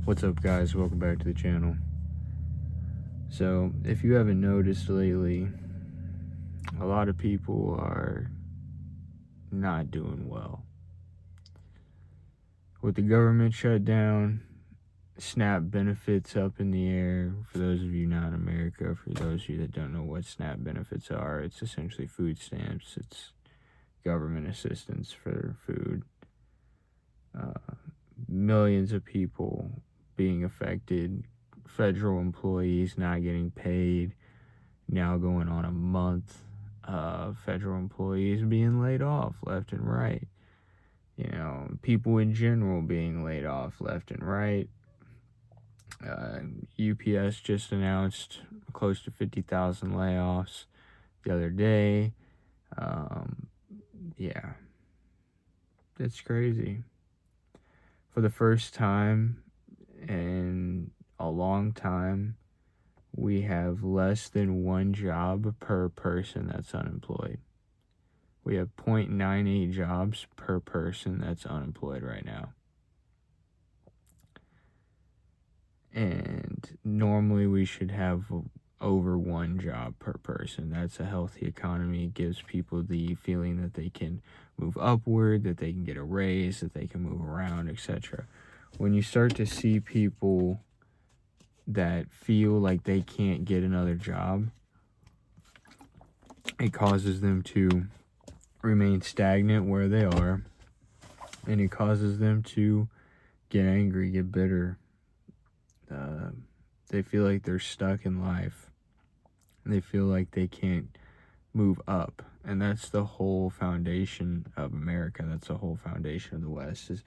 What's up, guys? Welcome back to the channel. So, if you haven't noticed lately, a lot of people are not doing well. With the government shutdown, SNAP benefits up in the air. For those of you not in America, for those of you that don't know what SNAP benefits are, it's essentially food stamps. It's government assistance for food. Millions of people being affected. Federal employees not getting paid. Now going on a month of federal employees being laid off left and right. People in general being laid off left and right. UPS just announced close to 50,000 layoffs the other day. Yeah, it's crazy. For the first time in a long time, we have less than one job per person that's unemployed. We have 0.98 jobs per person that's unemployed right now. And normally we should have over one job per person. That's a healthy economy. It gives people the feeling that they can move upward, that they can get a raise, that they can move around, etc. When you start to see people that feel like they can't get another job, it causes them to remain stagnant where they are, and it causes them to get angry, get bitter. They feel like they're stuck in life. They feel like they can't move up, and that's the whole foundation of America. That's the whole foundation of the West. Is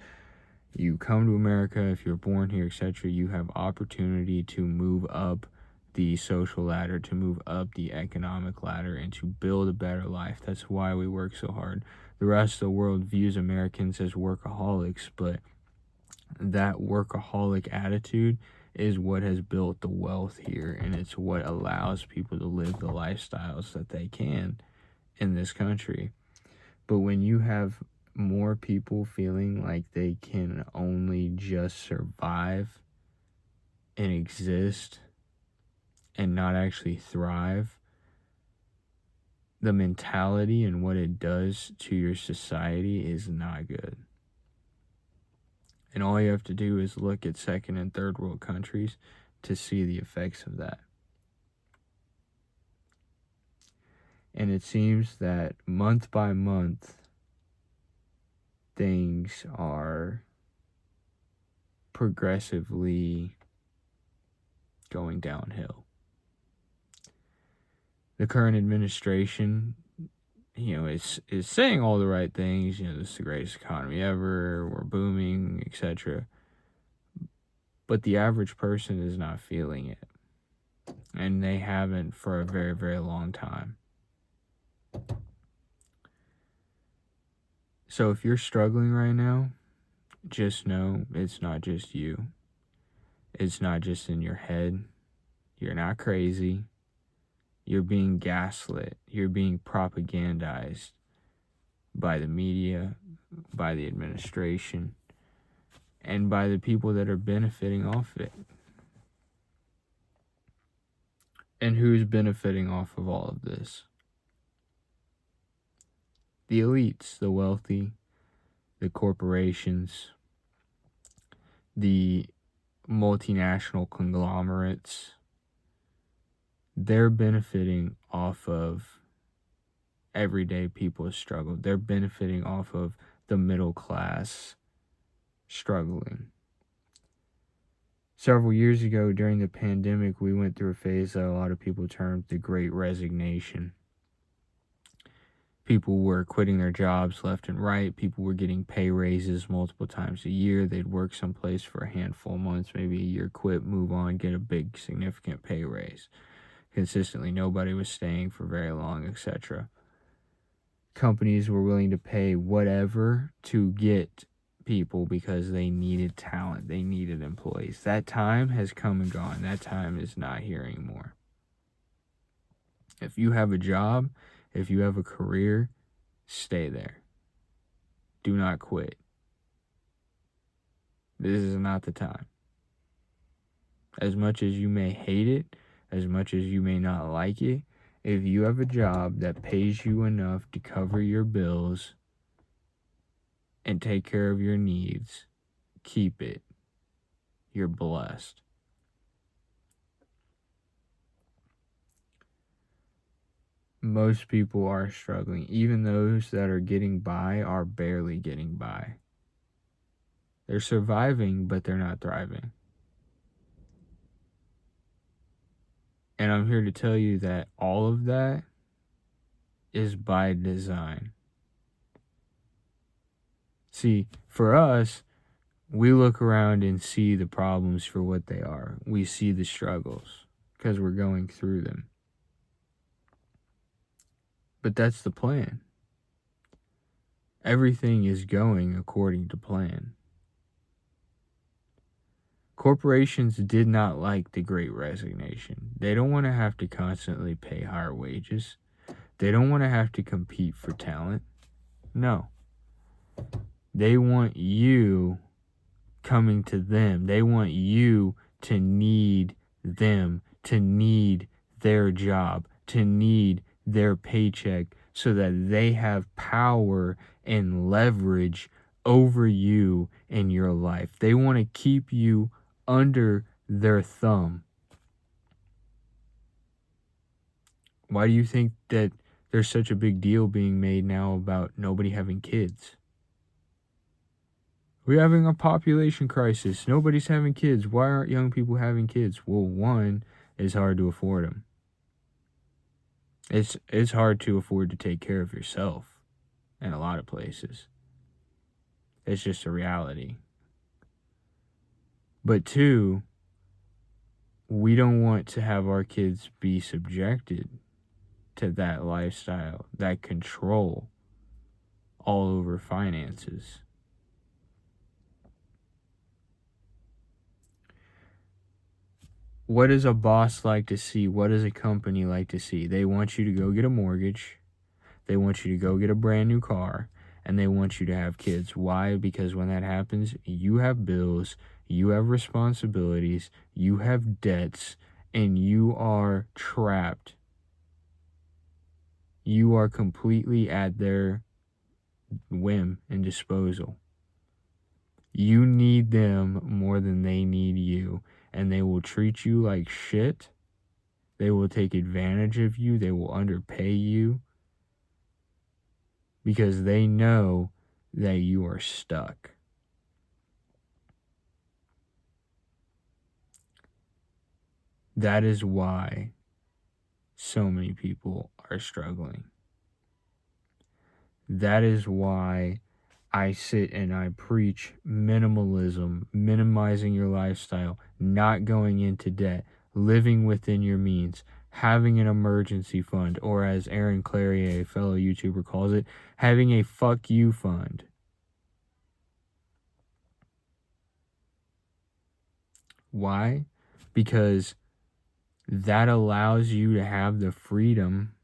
you come to America, if you're born here, etc., you have opportunity to move up the social ladder, to move up the economic ladder, and to build a better life. That's why we work so hard. The rest of the world views Americans as workaholics, but that workaholic attitude is what has built the wealth here, and it's what allows people to live the lifestyles that they can in this country. But when you have more people feeling like they can only just survive and exist and not actually thrive, the mentality and what it does to your society is not good. And all you have to do is look at second and third world countries to see the effects of that. And it seems that month by month, things are progressively going downhill. The current administration, is saying all the right things. This is the greatest economy ever, we're booming, etc. But the average person is not feeling it. And they haven't for a very, very long time. So if you're struggling right now, just know it's not just you. It's not just in your head. You're not crazy. You're being gaslit. You're being propagandized by the media, by the administration, and by the people that are benefiting off it. And who's benefiting off of all of this? The elites, the wealthy, the corporations, the multinational conglomerates. They're benefiting off of everyday people's struggle. They're benefiting off of the middle class struggling. Several years ago during the pandemic, we went through a phase that a lot of people termed the Great Resignation. People were quitting their jobs left and right. People were getting pay raises multiple times a year. They'd work someplace for a handful of months, maybe a year, quit, move on, get a big, significant pay raise. Consistently, nobody was staying for very long, etc. Companies were willing to pay whatever to get people because they needed talent. They needed employees. That time has come and gone. That time is not here anymore. If you have a job, if you have a career, stay there. Do not quit. This is not the time. As much as you may hate it, as much as you may not like it, if you have a job that pays you enough to cover your bills and take care of your needs, keep it. You're blessed. Most people are struggling. Even those that are getting by are barely getting by. They're surviving, but they're not thriving. And I'm here to tell you that all of that is by design. See, for us, we look around and see the problems for what they are. We see the struggles because we're going through them. But that's the plan. Everything is going according to plan. Corporations did not like the Great Resignation. They don't want to have to constantly pay higher wages. They don't want to have to compete for talent. No. They want you coming to them. They want you to need them, to need their job, to need their paycheck so that they have power and leverage over you in your life. They want to keep you under their thumb. Why do you think that there's such a big deal being made now about nobody having kids? We're having a population crisis. Nobody's having kids. Why aren't young people having kids? Well, one, it's hard to afford them. It's hard to afford to take care of yourself in a lot of places. It's just a reality. But two, we don't want to have our kids be subjected to that lifestyle, that control all over finances. What does a boss like to see? What does a company like to see? They want you to go get a mortgage. They want you to go get a brand new car. And they want you to have kids. Why? Because when that happens, you have bills, you have responsibilities, you have debts, and you are trapped. You are completely at their whim and disposal. You need them more than they need you. And they will treat you like shit. They will take advantage of you. They will underpay you. Because they know that you are stuck. That is why so many people are struggling. That is why I sit and I preach minimalism, minimizing your lifestyle, not going into debt, living within your means, having an emergency fund, or as Aaron Clarier, a fellow YouTuber, calls it, having a fuck you fund. Why? Because that allows you to have the freedom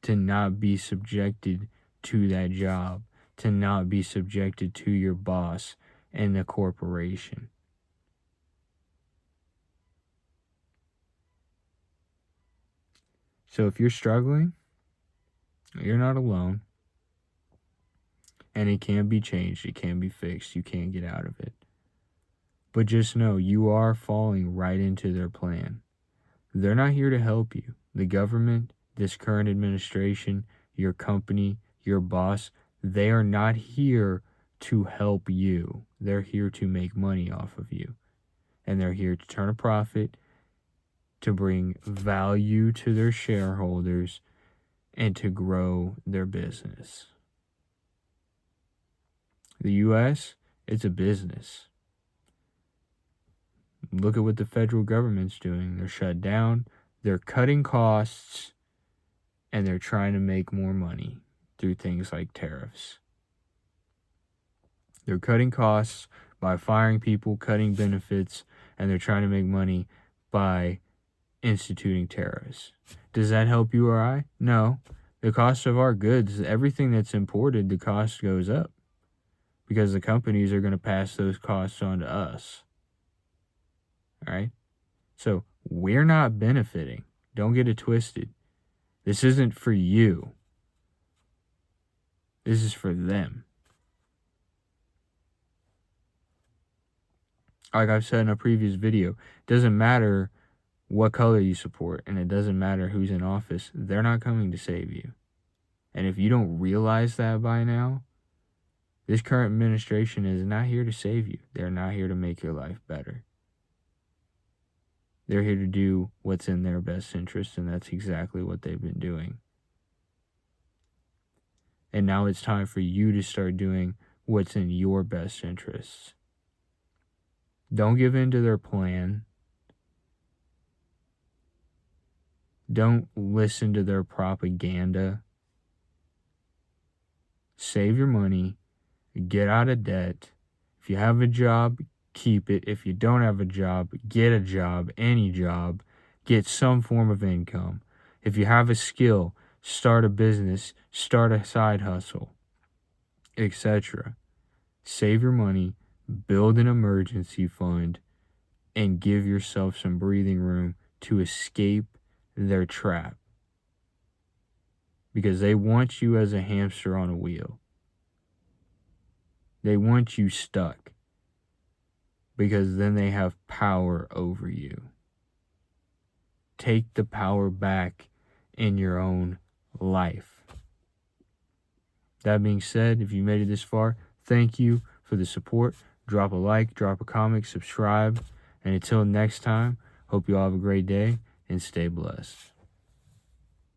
to not be subjected to that job, to not be subjected to your boss and the corporation. So if you're struggling, you're not alone. And it can be changed. It can be fixed. You can't get out of it. But just know you are falling right into their plan. They're not here to help you. The government, this current administration, your company, your boss, they are not here to help you. They're here to make money off of you. And they're here to turn a profit, to bring value to their shareholders, and to grow their business. The U.S., it's a business. Look at what the federal government's doing. They're shut down, they're cutting costs, and they're trying to make more money through things like tariffs. They're cutting costs by firing people, cutting benefits, and they're trying to make money by instituting tariffs. Does that help you or I? No. The cost of our goods, everything that's imported, the cost goes up because the companies are going to pass those costs on to us. All right? So we're not benefiting. Don't get it twisted. This isn't for you. This is for them. Like I've said in a previous video, it doesn't matter what color you support, and it doesn't matter who's in office. They're not coming to save you. And if you don't realize that by now, this current administration is not here to save you. They're not here to make your life better. They're here to do what's in their best interest, and that's exactly what they've been doing. And now it's time for you to start doing what's in your best interests. Don't give in to their plan. Don't listen to their propaganda. Save your money. Get out of debt. If you have a job, keep it. If you don't have a job, get a job, any job. Get some form of income. If you have a skill, start a business, start a side hustle, etc. Save your money, build an emergency fund, and give yourself some breathing room to escape their trap. Because they want you as a hamster on a wheel. They want you stuck. Because then they have power over you. Take the power back in your own life. That being said, if you made it this far, thank you for the support. Drop a like, drop a comment, subscribe. And until next time, hope you all have a great day and stay blessed.